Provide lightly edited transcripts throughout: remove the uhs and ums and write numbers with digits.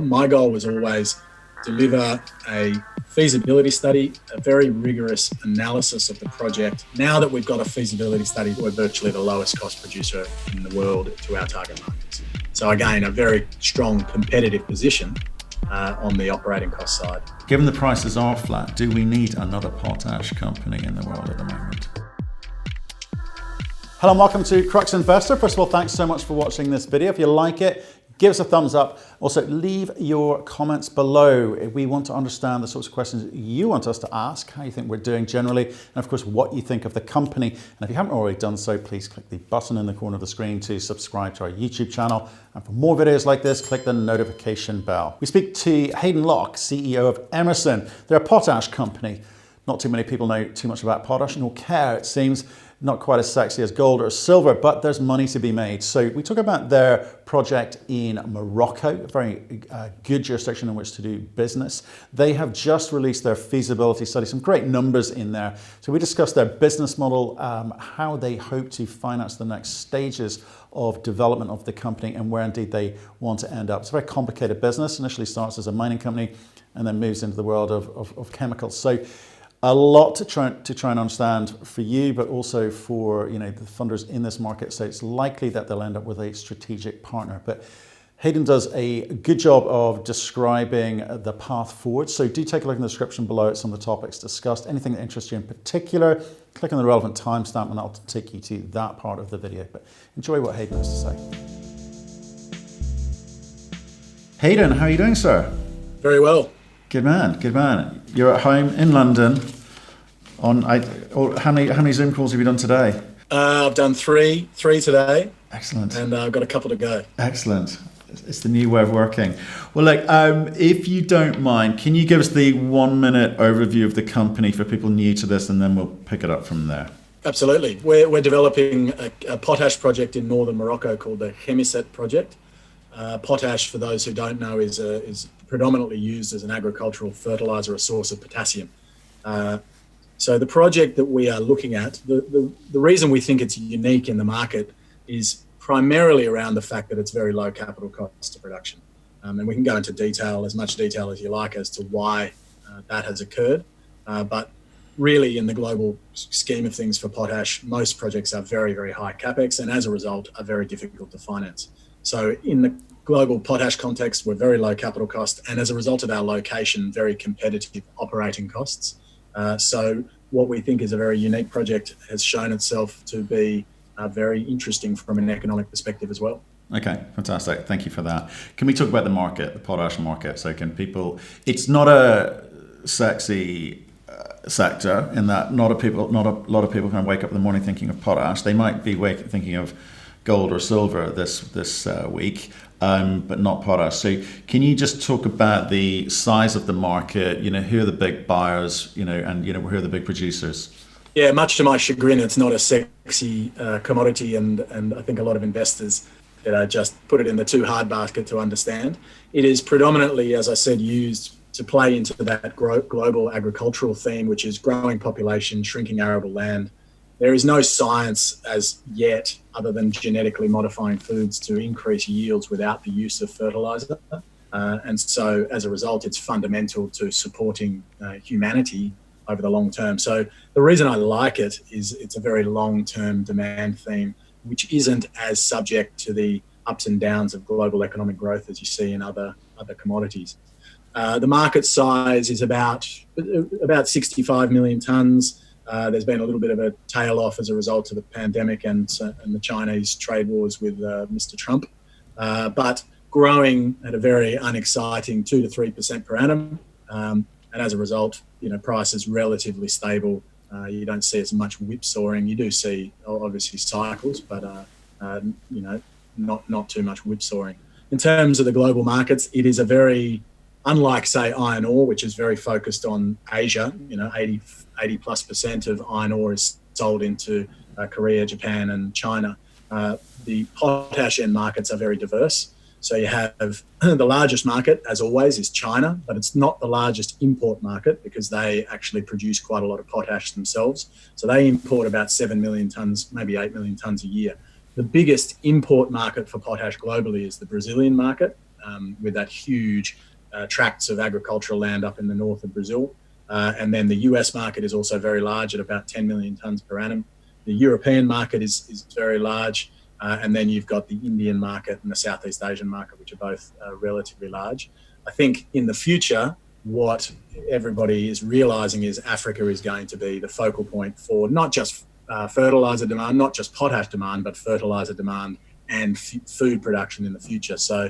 My goal was always deliver a feasibility study, a very rigorous analysis of the project. Now that we've got a feasibility study, we're virtually the lowest cost producer in the world to our target markets. So again, a very strong competitive position on the operating cost side. Given the prices are flat, do we need another potash company in the world at the moment? Hello and welcome to Crux Investor. First of all, thanks so much for watching this video. If you like it, give us a thumbs up. Also, leave your comments below. We want to understand the sorts of questions you want us to ask, how you think we're doing generally, and of course, what you think of the company. And if you haven't already done so, please click the button in the corner of the screen to subscribe to our YouTube channel. And for more videos like this, click the notification bell. We speak to Hayden Locke, CEO of Emmerson. They're a potash company. Not too many people know too much about potash, nor care, it seems. Not quite as sexy as gold or silver, but there's money to be made. So we talk about their project in Morocco, a very good jurisdiction in which to do business. They have just released their feasibility study, some great numbers in there. So we discussed their business model, how they hope to finance the next stages of development of the company and where indeed they want to end up. It's a very complicated business. Initially starts as a mining company and then moves into the world of chemicals. So a lot to try and understand for you, but also for the funders in this market. So it's likely that they'll end up with a strategic partner. But Hayden does a good job of describing the path forward. So do take a look in the description below at some of the topics discussed. Anything that interests you in particular, click on the relevant timestamp and that'll take you to that part of the video. But enjoy what Hayden has to say. Hayden, how are you doing, sir? Very well. Good man, good man. You're at home in London. How many Zoom calls have you done today? I've done three today. Excellent. And I've got a couple to go. Excellent. It's the new way of working. Well, look, if you don't mind, can you give us the 1 minute overview of the company for people new to this, and then we'll pick it up from there. Absolutely. We're developing a potash project in Northern Morocco called the Khemisset Project. Potash, for those who don't know, is predominantly used as an agricultural fertilizer, a source of potassium. So the project that we are looking at, the reason we think it's unique in the market is primarily around the fact that it's very low capital cost of production. And we can go into detail, as much detail as you like, as to why that has occurred. But really, in the global scheme of things for potash, most projects are very, very high capex and as a result are very difficult to finance. So in the global potash context, we're very low capital cost, and as a result of our location, very competitive operating costs. So what we think is a very unique project has shown itself to be very interesting from an economic perspective as well. Okay, fantastic. Thank you for that. Can we talk about the market, the potash market? So can people, it's not a sexy sector in that not a lot of people can wake up in the morning thinking of potash. They might be thinking of gold or silver this week, but not potash. So can you just talk about the size of the market, who are the big buyers, and who are the big producers? Yeah, much to my chagrin, it's not a sexy commodity, and I think a lot of investors just put it in the too hard basket to understand. It is predominantly, as I said, used to play into that global agricultural theme, which is growing population, shrinking arable land. There is no science as yet, other than genetically modifying foods, to increase yields without the use of fertilizer. And so as a result, it's fundamental to supporting humanity over the long term. So the reason I like it is it's a very long-term demand theme, which isn't as subject to the ups and downs of global economic growth as you see in other commodities. The market size is about 65 million tonnes. There's been a little bit of a tail off as a result of the pandemic and the Chinese trade wars with Mr. Trump, but growing at a very unexciting 2 to 3% per annum. And as a result, price is relatively stable. You don't see as much whipsawing. You do see obviously cycles, but not too much whipsawing. In terms of the global markets, it is a very, unlike say iron ore, which is very focused on Asia, 80+% of iron ore is sold into Korea, Japan, and China. The potash end markets are very diverse. So you have the largest market, as always, is China, but it's not the largest import market because they actually produce quite a lot of potash themselves. So they import about 7 million tonnes, maybe 8 million tonnes a year. The biggest import market for potash globally is the Brazilian market. with that huge tracts of agricultural land up in the north of Brazil. And then the US market is also very large at about 10 million tonnes per annum. The European market is very large. And then you've got the Indian market and the Southeast Asian market, which are both relatively large. I think in the future, what everybody is realising is Africa is going to be the focal point for not just fertiliser demand, not just potash demand, but fertiliser demand and food production in the future. So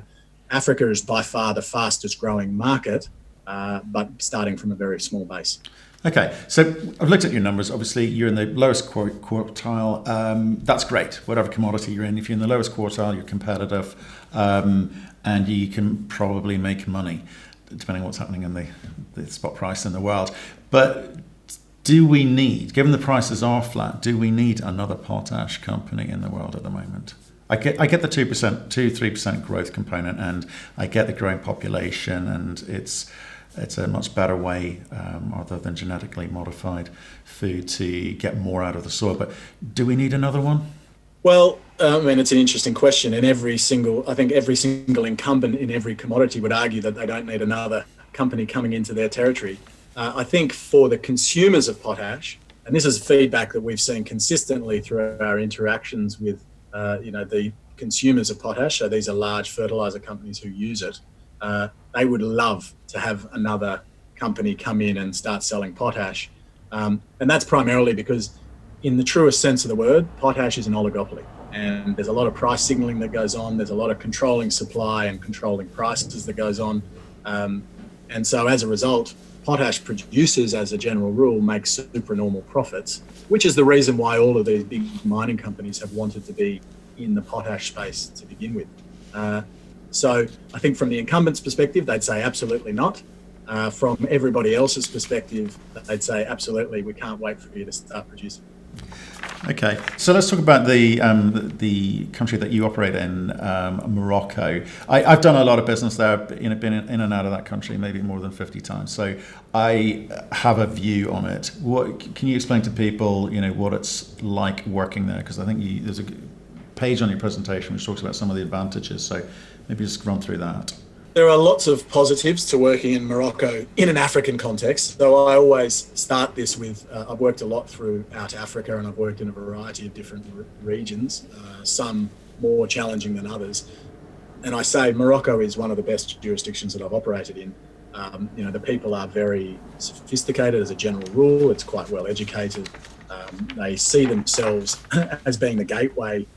Africa is by far the fastest growing market, but starting from a very small base. Okay, so I've looked at your numbers. Obviously, you're in the lowest quartile. That's great, whatever commodity you're in. If you're in the lowest quartile, you're competitive, and you can probably make money, depending on what's happening in the spot price in the world. But do we need, given the prices are flat, do we need another potash company in the world at the moment? I get the 2-3% growth component, and I get the growing population, and it's a much better way, other than genetically modified food, to get more out of the soil. But do we need another one? Well, I mean, it's an interesting question, and I think every single incumbent in every commodity would argue that they don't need another company coming into their territory. I think for the consumers of potash, and this is feedback that we've seen consistently through our interactions with, the consumers of potash. So these are large fertilizer companies who use it. They would love to have another company come in and start selling potash. And that's primarily because, in the truest sense of the word, potash is an oligopoly. And there's a lot of price signaling that goes on. There's a lot of controlling supply and controlling prices that goes on. And so as a result, potash producers, as a general rule, make supernormal profits, which is the reason why all of these big mining companies have wanted to be in the potash space to begin with. So I think from the incumbent's perspective, they'd say absolutely not. From everybody else's perspective, they'd say absolutely, we can't wait for you to start producing. Okay, so let's talk about the country that you operate in, Morocco. I've done a lot of business there, been in and out of that country maybe more than 50 times, so I have a view on it. Can you explain to people, what it's like working there? Because I think there's a page on your presentation which talks about some of the advantages, so maybe just run through that. There are lots of positives to working in Morocco in an African context. So I always start this with, I've worked a lot throughout Africa, and I've worked in a variety of different regions, some more challenging than others. And I say Morocco is one of the best jurisdictions that I've operated in. The people are very sophisticated as a general rule. It's quite well educated. They see themselves as being the gateway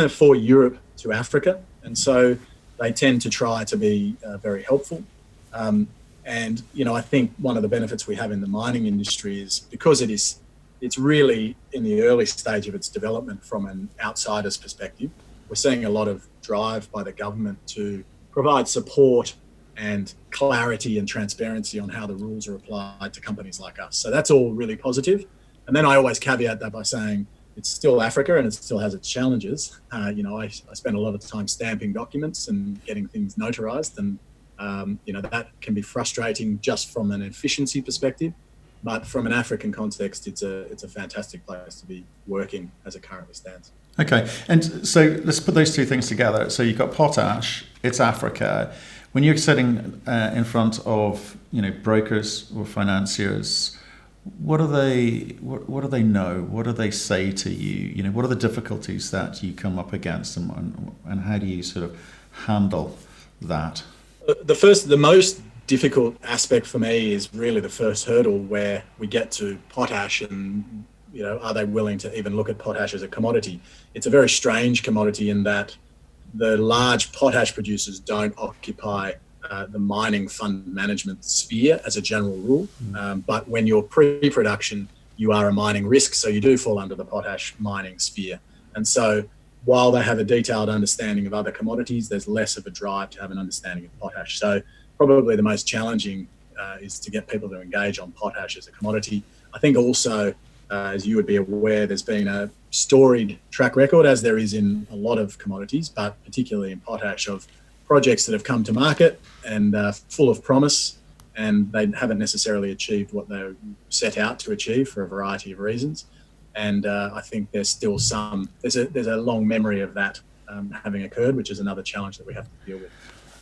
for Europe to Africa. And so they tend to try to be very helpful. And I think one of the benefits we have in the mining industry is because it's really in the early stage of its development from an outsider's perspective. We're seeing a lot of drive by the government to provide support and clarity and transparency on how the rules are applied to companies like us. So that's all really positive. And then I always caveat that by saying it's still Africa and it still has its challenges. I spend a lot of time stamping documents and getting things notarized, and that can be frustrating just from an efficiency perspective. But from an African context, it's a fantastic place to be working as it currently stands. Okay, and so let's put those two things together. So you've got potash, it's Africa. When you're sitting in front of brokers or financiers, what do they know? What do they say to you? What are the difficulties that you come up against, and how do you sort of handle that? The most difficult aspect for me is really the first hurdle, where we get to potash and, are they willing to even look at potash as a commodity? It's a very strange commodity in that the large potash producers don't occupy the mining fund management sphere as a general rule. But when you're pre-production, you are a mining risk, so you do fall under the potash mining sphere. And so while they have a detailed understanding of other commodities, there's less of a drive to have an understanding of potash. So probably the most challenging is to get people to engage on potash as a commodity. I think also, as you would be aware, there's been a storied track record, as there is in a lot of commodities, but particularly in potash, of projects that have come to market and full of promise, and they haven't necessarily achieved what they set out to achieve for a variety of reasons. And I think there's still there's a long memory of that having occurred, which is another challenge that we have to deal with.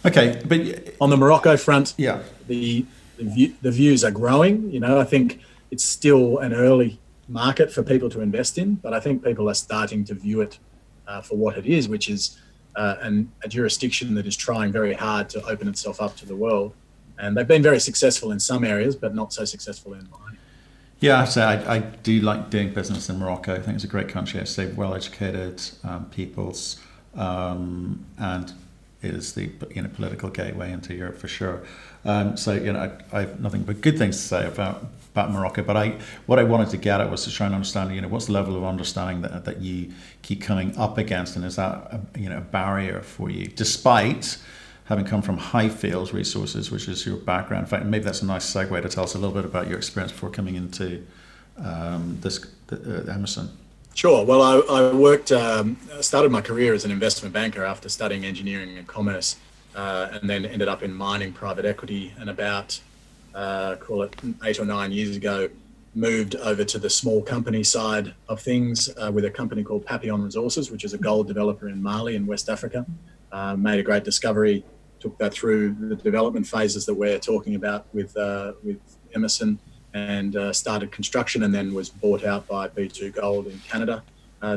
Okay, but On the Morocco front, yeah. the views are growing. I think it's still an early market for people to invest in, but I think people are starting to view it for what it is, which is a jurisdiction that is trying very hard to open itself up to the world. And they've been very successful in some areas, but not so successful in mining. Yeah, I have to say I do like doing business in Morocco. I think it's a great country. I say well-educated peoples, and it is the political gateway into Europe for sure. So I have nothing but good things to say about Morocco. But what I wanted to get at was to try and understand what's the level of understanding that you keep coming up against, and is that a barrier for you, despite having come from Highfield Resources, which is your background. In fact, maybe that's a nice segue to tell us a little bit about your experience before coming into Emmerson. Sure. Well, I worked, started my career as an investment banker after studying engineering and commerce, and then ended up in mining private equity, and about, call it 8 or 9 years ago, moved over to the small company side of things with a company called Papillon Resources, which is a gold developer in Mali in West Africa. Made a great discovery, took that through the development phases that we're talking about with Emmerson, and started construction, and then was bought out by B2 Gold in Canada.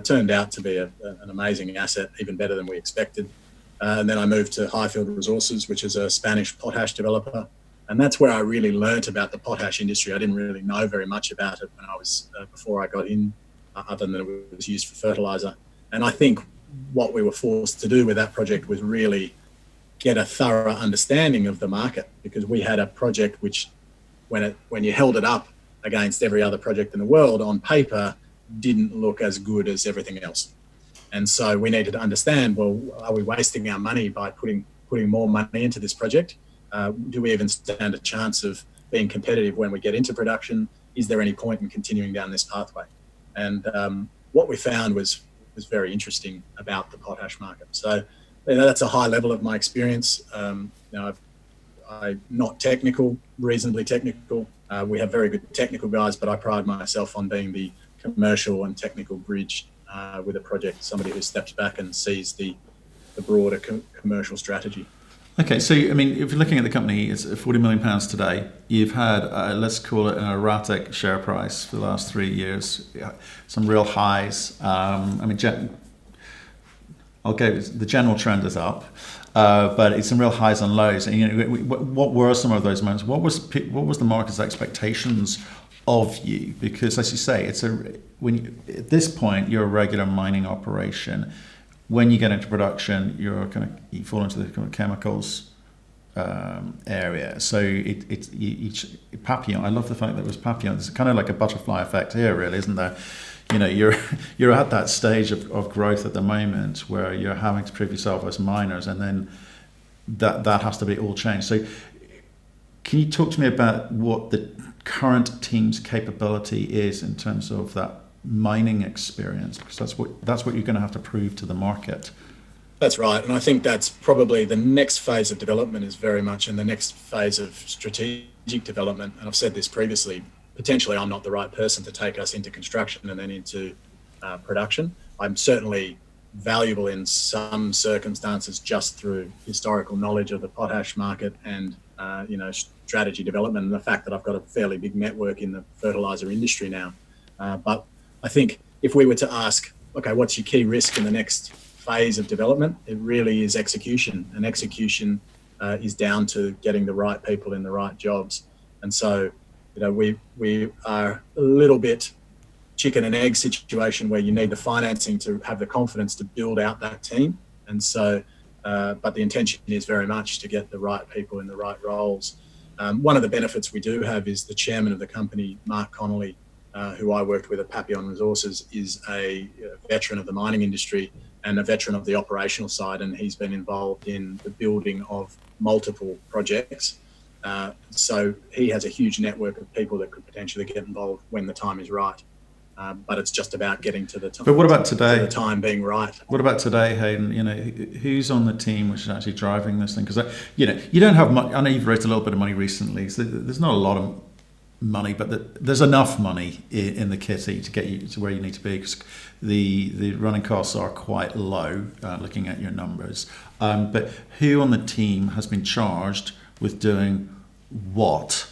Turned out to be an amazing asset, even better than we expected. And then I moved to Highfield Resources, which is a Spanish potash developer. And that's where I really learnt about the potash industry. I didn't really know very much about it when I was before I got in, other than it was used for fertilizer. And I think what we were forced to do with that project was really get a thorough understanding of the market, because we had a project which, when you held it up against every other project in the world on paper, didn't look as good as everything else. And so we needed to understand, well, are we wasting our money by putting more money into this project? Do we even stand a chance of being competitive when we get into production? Is there any point in continuing down this pathway? And what we found was very interesting about the potash market. So that's a high level of my experience. I'm not technical, reasonably technical. We have very good technical guys, but I pride myself on being the commercial and technical bridge with a project, somebody who steps back and sees the broader commercial strategy. Okay, so if you're looking at the company, it's £40 million today. You've had, let's call it an erratic share price for the last 3 years. Some real highs. The general trend is up, but it's some real highs and lows. And what were some of those moments? What was the market's expectations of you? Because, as you say, at this point you're a regular mining operation. When you get into production, you fall into the kind of chemicals area. So Papillon. I love the fact that it was Papillon. It's kind of like a butterfly effect here, really, isn't there? You're at that stage of growth at the moment where you're having to prove yourself as miners, and then that has to be all changed. So can you talk to me about what the current team's capability is in terms of that mining experience, because that's what you're going to have to prove to the market. That's right, and I think that's probably the next phase of development is very much in the next phase of strategic development. And I've said this previously, potentially I'm not the right person to take us into construction and then into production. I'm certainly valuable in some circumstances just through historical knowledge of the potash market and strategy development, and the fact that I've got a fairly big network in the fertilizer industry now. But I think if we were to ask, okay, what's your key risk in the next phase of development? It really is execution, and execution is down to getting the right people in the right jobs. And so, we are a little bit chicken and egg situation where you need the financing to have the confidence to build out that team. And so, but the intention is very much to get the right people in the right roles. One of the benefits we do have is the chairman of the company, Mark Connolly, who I worked with at Papillon Resources, is a veteran of the mining industry and a veteran of the operational side, and he's been involved in the building of multiple projects. So he has a huge network of people that could potentially get involved when the time is right. But it's just about getting to the time. But what about today? To the time being right. What about today, Hayden? Who's on the team which is actually driving this thing? Because you don't have much. I know you've raised a little bit of money recently. So there's not a lot of money, but there's enough money in the kitty to get you to where you need to be, because the running costs are quite low, looking at your numbers. But who on the team has been charged with doing what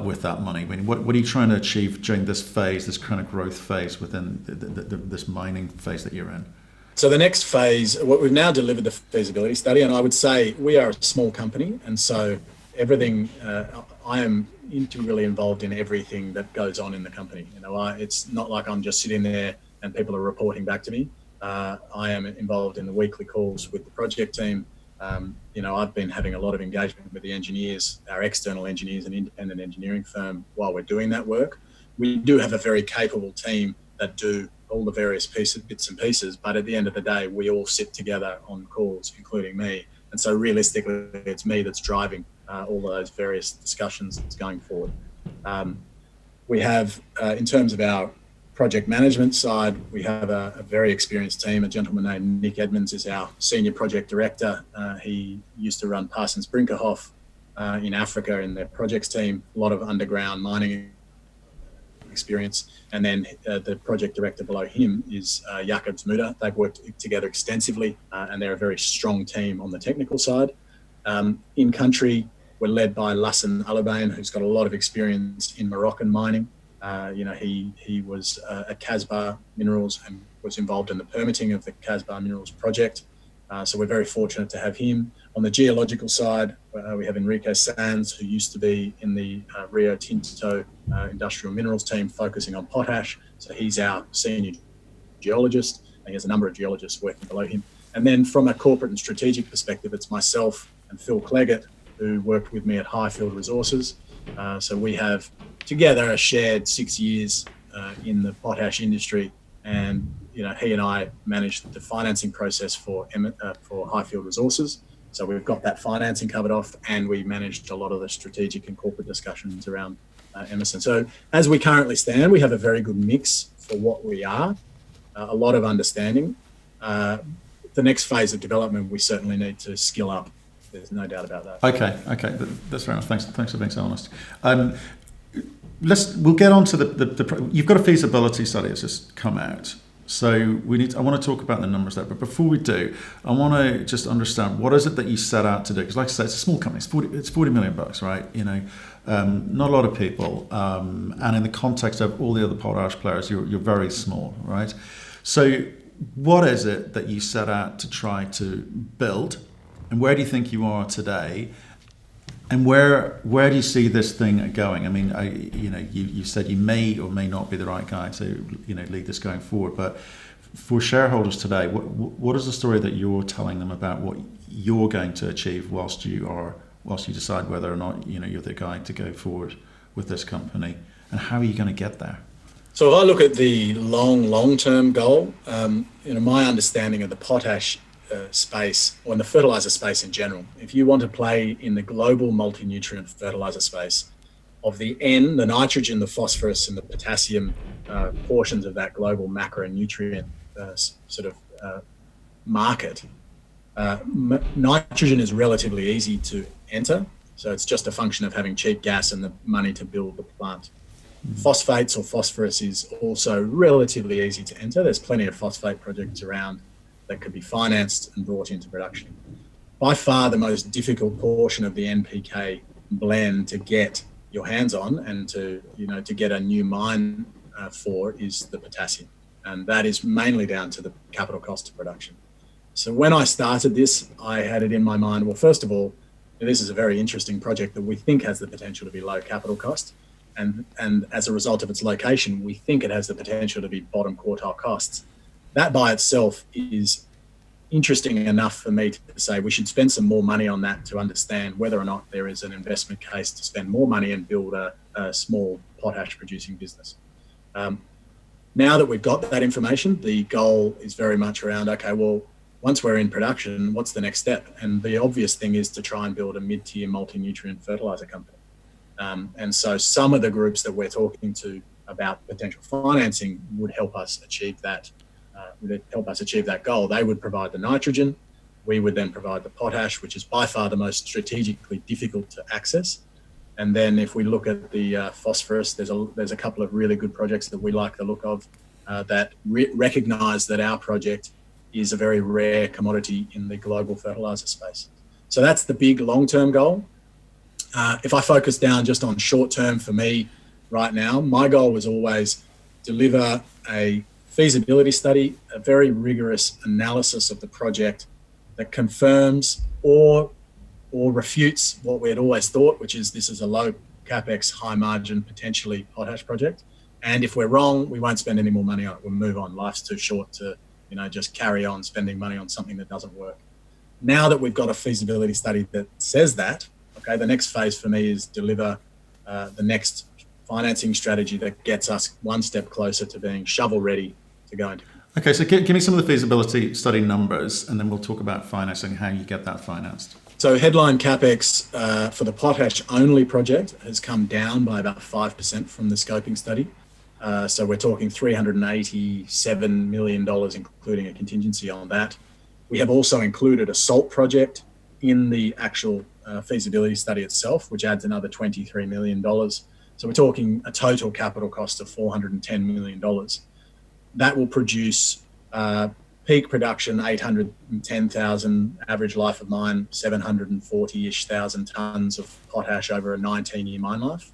with that money? I mean, what are you trying to achieve during this phase, this kind of growth phase within this mining phase that you're in? So the next phase, what we've now delivered the feasibility study, and I would say we are a small company, and so everything, I am integrally involved in everything that goes on in the company. It's not like I'm just sitting there and people are reporting back to me. I am involved in the weekly calls with the project team. I've been having a lot of engagement with the engineers, our external engineers and independent engineering firm while we're doing that work. We do have a very capable team that do all the various bits and pieces, but at the end of the day, we all sit together on calls, including me. And so realistically, it's me that's driving all of those various discussions that's going forward. We have, in terms of our project management side, we have a very experienced team. A gentleman named Nick Edmonds is our senior project director. He used to run Parsons Brinkerhoff in Africa in their projects team, a lot of underground mining experience. And then the project director below him is Jakob Zmuda. They've worked together extensively and they're a very strong team on the technical side. In country, we're led by Lassan Alabain, who's got a lot of experience in Moroccan mining. He was at Casbah Minerals and was involved in the permitting of the Casbah Minerals project. So we're very fortunate to have him. On the geological side, we have Enrique Sanz, who used to be in the Rio Tinto industrial minerals team focusing on potash. So he's our senior geologist, and he has a number of geologists working below him. And then from a corporate and strategic perspective, it's myself and Phil Cleggett, who worked with me at Highfield Resources. So we have together a shared 6 years in the potash industry, and he and I managed the financing process for Highfield Resources. So we've got that financing covered off, and we managed a lot of the strategic and corporate discussions around Emmerson. So as we currently stand, we have a very good mix for what we are, a lot of understanding. The next phase of development, we certainly need to skill up. There's no doubt about that. Okay, that's fair enough. Thanks for being so honest. We'll get on to the you've got a feasibility study that's just come out. So I want to talk about the numbers there, but before we do, I want to just understand what is it that you set out to do? Because like I said, it's a small company. It's $40 million, right? Not a lot of people, and in the context of all the other potash players, you're very small, right? So what is it that you set out to try to build, and where do you think you are today? And where do you see this thing going? I mean, you said you may or may not be the right guy to lead this going forward. But for shareholders today, what is the story that you're telling them about what you're going to achieve whilst you decide whether or not you're the guy to go forward with this company, and how are you going to get there? So if I look at the long-term goal, my understanding of the potash space, or in the fertilizer space in general, if you want to play in the global multi-nutrient fertilizer space, of the N, the nitrogen, the phosphorus and the potassium portions of that global macronutrient market, nitrogen is relatively easy to enter. So it's just a function of having cheap gas and the money to build the plant. Phosphates or phosphorus is also relatively easy to enter. There's plenty of phosphate projects around that could be financed and brought into production. By far the most difficult portion of the NPK blend to get your hands on and to get a new mine for is the potassium. And that is mainly down to the capital cost of production. So when I started this, I had it in my mind, well, first of all, this is a very interesting project that we think has the potential to be low capital cost. And as a result of its location, we think it has the potential to be bottom quartile costs. That by itself is interesting enough for me to say we should spend some more money on that to understand whether or not there is an investment case to spend more money and build a small potash producing business. Now that we've got that information, the goal is very much around, okay, well, once we're in production, what's the next step? And the obvious thing is to try and build a mid-tier multi-nutrient fertilizer company. And so some of the groups that we're talking to about potential financing would help us achieve that goal. They would provide the nitrogen. We would then provide the potash, which is by far the most strategically difficult to access. And then if we look at the phosphorus, there's a couple of really good projects that we like the look of that recognise that our project is a very rare commodity in the global fertilizer space. So that's the big long-term goal. If I focus down just on short-term for me right now, my goal was always deliver a feasibility study, a very rigorous analysis of the project that confirms or refutes what we had always thought, which is this is a low capex, high margin, potentially potash project. And if we're wrong, we won't spend any more money on it. We'll move on. Life's too short to, just carry on spending money on something that doesn't work. Now that we've got a feasibility study that says that, okay, the next phase for me is deliver the next financing strategy that gets us one step closer to being shovel ready to go into. Okay, so give me some of the feasibility study numbers, and then we'll talk about financing, how you get that financed. So headline capex for the potash only project has come down by about 5% from the scoping study. So we're talking $387 million, including a contingency on that. We have also included a salt project in the actual feasibility study itself, which adds another $23 million. So we're talking a total capital cost of $410 million. That will produce peak production 810,000, average life of mine 740-ish thousand tonnes of potash over a 19-year mine life,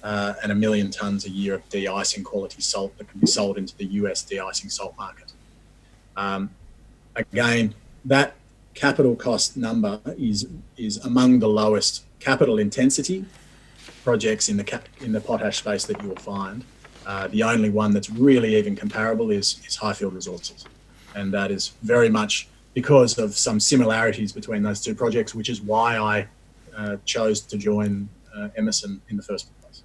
and 1 million tonnes a year of de-icing quality salt that can be sold into the US de-icing salt market. Again, that capital cost number is among the lowest capital intensity projects in the potash space that you will find. The only one that's really even comparable is Highfield Resources. And that is very much because of some similarities between those two projects, which is why I chose to join Emmerson in the first place.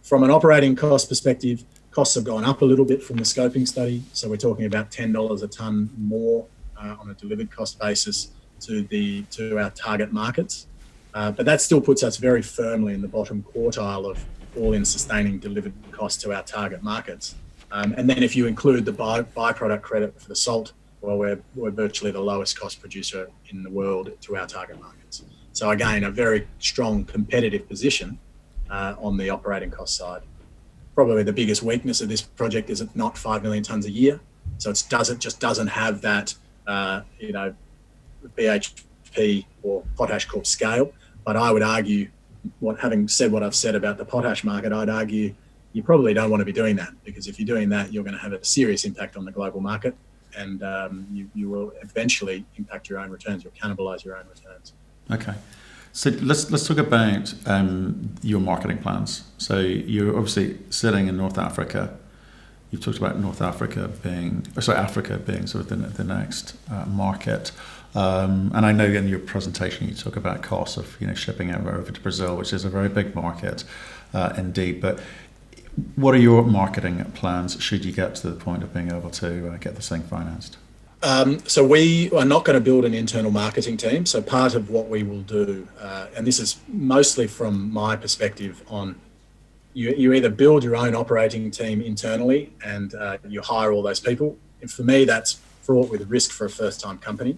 From an operating cost perspective, costs have gone up a little bit from the scoping study. So we're talking about $10 a tonne more on a delivered cost basis to our target markets. But that still puts us very firmly in the bottom quartile of all-in sustaining delivered cost to our target markets. And then if you include the byproduct credit for the salt, well, we're virtually the lowest cost producer in the world to our target markets. So again, a very strong competitive position on the operating cost side. Probably the biggest weakness of this project is it's not 5 million tonnes a year. So it just doesn't have that, BHP or Potash Corp scale. But I would argue, having said what I've said about the potash market, I'd argue you probably don't want to be doing that, because if you're doing that, you're going to have a serious impact on the global market, and you will eventually impact your own returns. You'll cannibalize your own returns. Okay. So let's talk about your marketing plans. So you're obviously sitting in North Africa. You've talked about Africa being sort of the next market. And I know in your presentation you talk about costs of shipping over to Brazil, which is a very big market indeed. But what are your marketing plans should you get to the point of being able to get this thing financed? So we are not going to build an internal marketing team. So part of what we will do, and this is mostly from my perspective on, you either build your own operating team internally and you hire all those people. And for me, that's fraught with risk for a first-time company.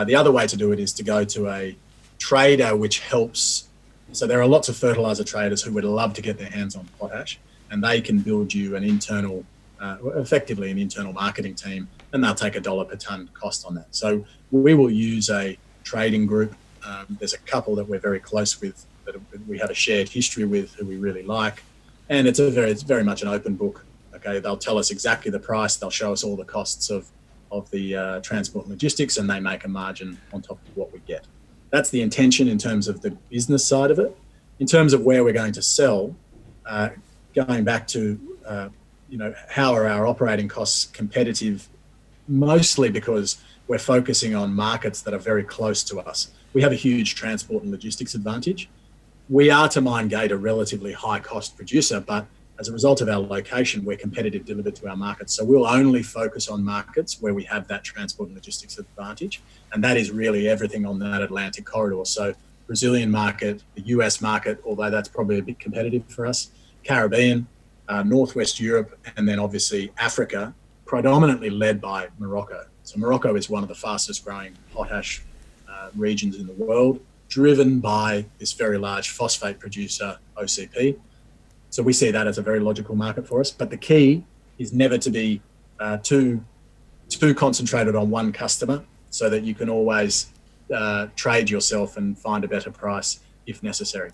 The other way to do it is to go to a trader which helps. So there are lots of fertilizer traders who would love to get their hands on potash, and they can build you an internal, effectively an internal marketing team, and they'll take $1 per tonne cost on that. So we will use a trading group. There's a couple that we're very close with, that we have a shared history with, who we really like. And it's very much an open book. Okay, they'll tell us exactly the price. They'll show us all the costs of the transport and logistics, and they make a margin on top of what we get. That's the intention in terms of the business side of it. In terms of where we're going to sell, going back to, how are our operating costs competitive? Mostly because we're focusing on markets that are very close to us. We have a huge transport and logistics advantage. We are, to mine gate, a relatively high cost producer, but as a result of our location, we're competitive delivered to our markets. So we'll only focus on markets where we have that transport and logistics advantage. And that is really everything on that Atlantic corridor. So Brazilian market, the US market, although that's probably a bit competitive for us, Caribbean, Northwest Europe, and then obviously Africa, predominantly led by Morocco. So Morocco is one of the fastest growing potash regions in the world, driven by this very large phosphate producer, OCP. So we see that as a very logical market for us. But the key is never to be too too concentrated on one customer, so that you can always trade yourself and find a better price if necessary.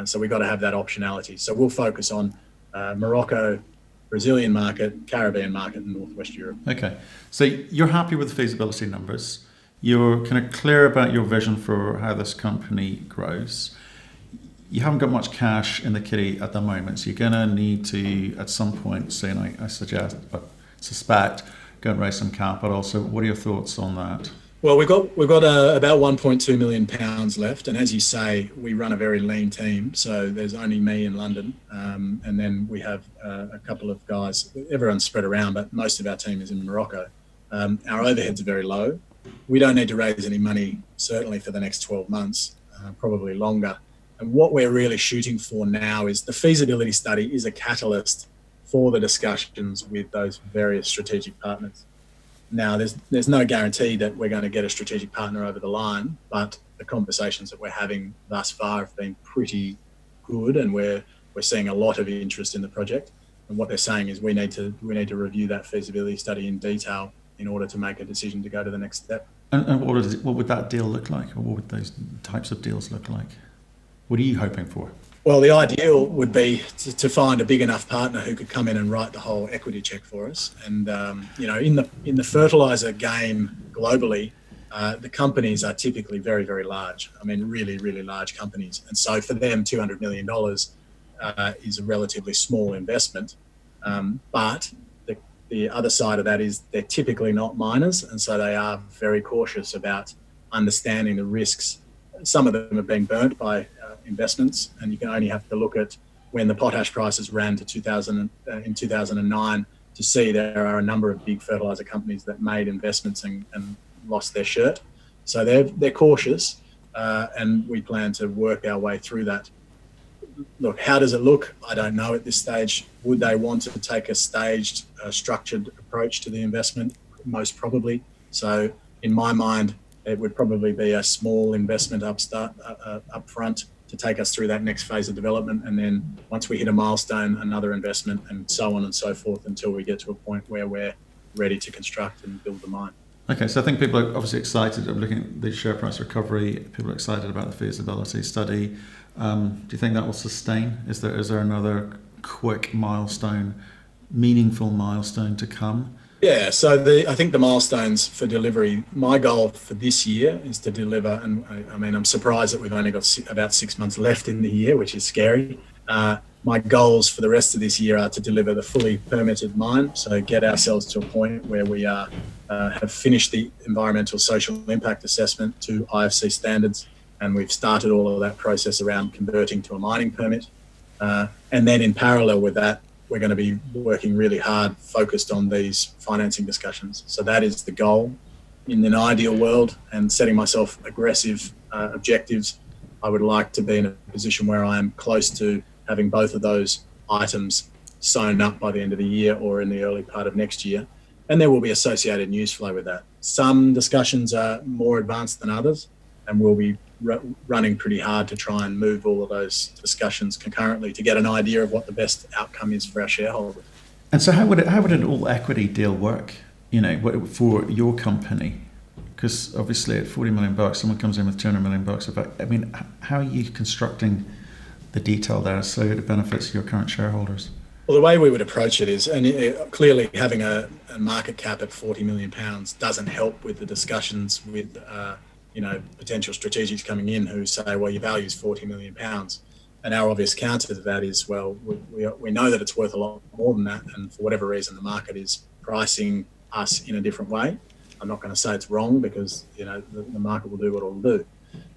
So we've got to have that optionality. So we'll focus on Morocco, Brazilian market, Caribbean market, and Northwest Europe. Okay. So you're happy with the feasibility numbers. You're kind of clear about your vision for how this company grows. You haven't got much cash in the kitty at the moment, so you're going to need to, at some point soon, I suspect, go and raise some capital. So what are your thoughts on that? Well, we've got about 1.2 million pounds left, and as you say, we run a very lean team. So there's only me in London, and then we have a couple of guys. Everyone's spread around, but most of our team is in Morocco. Our overheads are very low. We don't need to raise any money, certainly for the next 12 months, probably longer. And what we're really shooting for now is the feasibility study is a catalyst for the discussions with those various strategic partners. Now, there's no guarantee that we're going to get a strategic partner over the line, but the conversations that we're having thus far have been pretty good, and we're seeing a lot of interest in the project. And what they're saying is we need to review that feasibility study in detail in order to make a decision to go to the next step. And what would that deal look like, or what would those types of deals look like? What are you hoping for? Well, the ideal would be to find a big enough partner who could come in and write the whole equity check for us. And in the fertilizer game globally, the companies are typically very, very large. I mean, really, really large companies. And so for them, $200 million is a relatively small investment. But the other side of that is they're typically not miners, and so they are very cautious about understanding the risks. Some of them have been burnt by investments, and you can only have to look at when the potash prices ran to 2009 to see there are a number of big fertilizer companies that made investments and lost their shirt. So they're cautious, and we plan to work our way through that. Look, how does it look? I don't know at this stage. Would they want to take a staged, structured approach to the investment? Most probably. So in my mind, it would probably be a small investment up front to take us through that next phase of development. And then once we hit a milestone, another investment, and so on and so forth until we get to a point where we're ready to construct and build the mine. Okay, so I think people are obviously excited. I'm looking at the share price recovery. People are excited about the feasibility study. Do you think that will sustain? Is there another quick milestone, meaningful milestone to come? Yeah, so I think the milestones for delivery, my goal for this year is to deliver, and I mean, I'm surprised that we've only got about 6 months left in the year, which is scary. My goals for the rest of this year are to deliver the fully permitted mine, so get ourselves to a point where we have finished the environmental social impact assessment to IFC standards, and we've started all of that process around converting to a mining permit. And then in parallel with that, we're going to be working really hard, focused on these financing discussions. So that is the goal. In an ideal world, and setting myself aggressive objectives, I would like to be in a position where I am close to having both of those items sewn up by the end of the year or in the early part of next year. And there will be associated news flow with that. Some discussions are more advanced than others, and we'll be running pretty hard to try and move all of those discussions concurrently to get an idea of what the best outcome is for our shareholders. And so how would an all equity deal work, for your company? Because obviously at $40 million, someone comes in with $200 million. I mean, how are you constructing the detail there so it benefits your current shareholders? Well, the way we would approach it is, and clearly having a market cap at £40 million doesn't help with the discussions with potential strategics coming in who say, well, your value is £40 million. And our obvious counter to that is, well, we know that it's worth a lot more than that. And for whatever reason, the market is pricing us in a different way. I'm not going to say it's wrong because, the market will do what it'll do.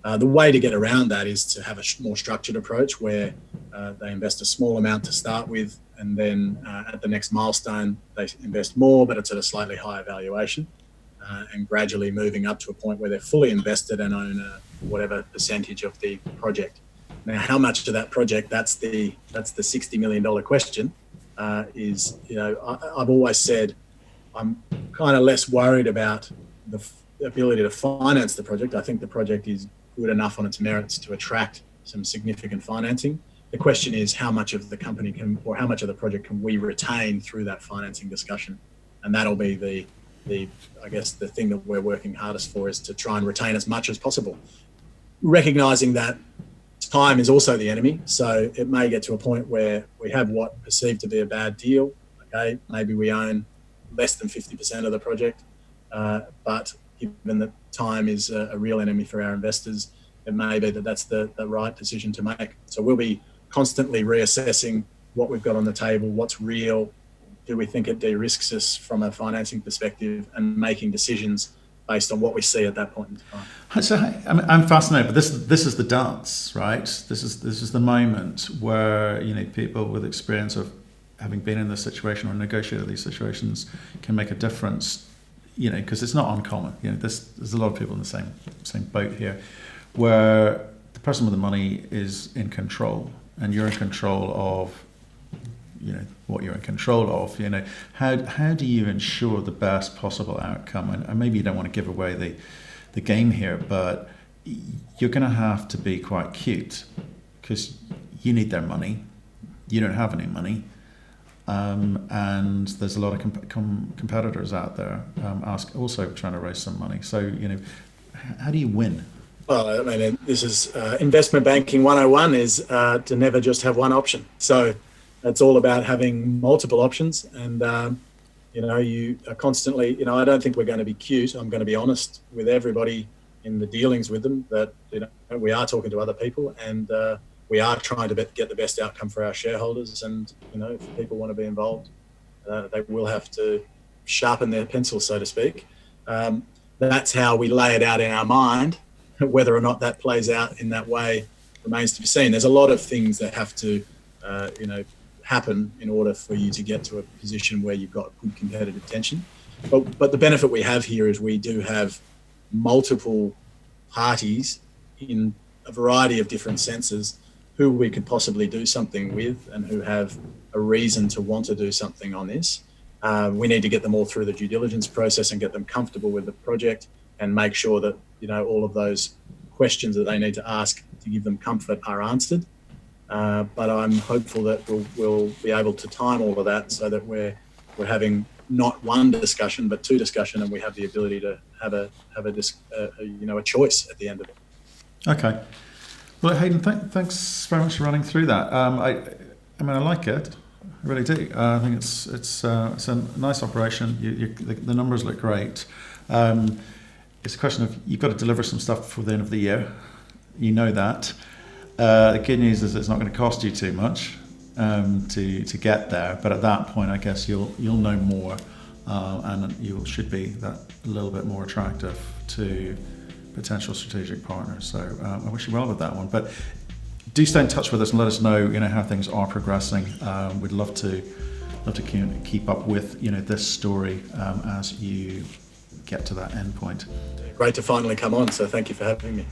The way to get around that is to have a more structured approach where they invest a small amount to start with, and then at the next milestone, they invest more, but it's at a slightly higher valuation. And gradually moving up to a point where they're fully invested and own whatever percentage of the project. Now, how much of that project? That's the $60 million question. I've always said I'm kind of less worried about the ability to finance the project. I think the project is good enough on its merits to attract some significant financing. The question is how much of the company how much of the project can we retain through that financing discussion, and that'll be I guess the thing that we're working hardest for is to try and retain as much as possible, recognizing that time is also the enemy. So it may get to a point where we have what perceived to be a bad deal. Okay, maybe we own less than 50% of the project, but given that time is a real enemy for our investors, it may be that that's the right decision to make. So we'll be constantly reassessing what we've got on the table, what's real, do we think it de-risks us from a financing perspective, and making decisions based on what we see at that point in time. So I'm fascinated, but this is the dance, right? This is the moment where people with experience of having been in this situation or negotiated these situations can make a difference. Because it's not uncommon. There's a lot of people in the same boat here, where the person with the money is in control, and you're in control of what you're in control of. How do you ensure the best possible outcome? And maybe you don't want to give away the game here, but you're going to have to be quite cute, because you need their money. You don't have any money, and there's a lot of competitors out there also trying to raise some money. So how do you win? Well, I mean, this is investment banking 101 is to never just have one option. So it's all about having multiple options, and you are constantly. I don't think we're going to be cute. I'm going to be honest with everybody in the dealings with them that we are talking to other people, and we are trying to get the best outcome for our shareholders. And if people want to be involved, they will have to sharpen their pencil, so to speak. That's how we lay it out in our mind. Whether or not that plays out in that way remains to be seen. There's a lot of things that have to, happen in order for you to get to a position where you've got good competitive tension. But the benefit we have here is we do have multiple parties in a variety of different senses who we could possibly do something with, and who have a reason to want to do something on this. We need to get them all through the due diligence process and get them comfortable with the project, and make sure that all of those questions that they need to ask to give them comfort are answered. But I'm hopeful that we'll be able to time all of that so that we're having not one discussion but two discussions, and we have the ability to have a choice at the end of it. Okay. Well, Hayden, thanks very much for running through that. I like it. I really do. I think it's a nice operation. The numbers look great. It's a question of, you've got to deliver some stuff before the end of the year. You know that. The good news is it's not going to cost you too much to get there. But at that point, I guess you'll know more, and you should be that a little bit more attractive to potential strategic partners. So I wish you well with that one. But do stay in touch with us and let us know how things are progressing. We'd love to keep up with this story as you get to that end point. Great to finally come on, so thank you for having me.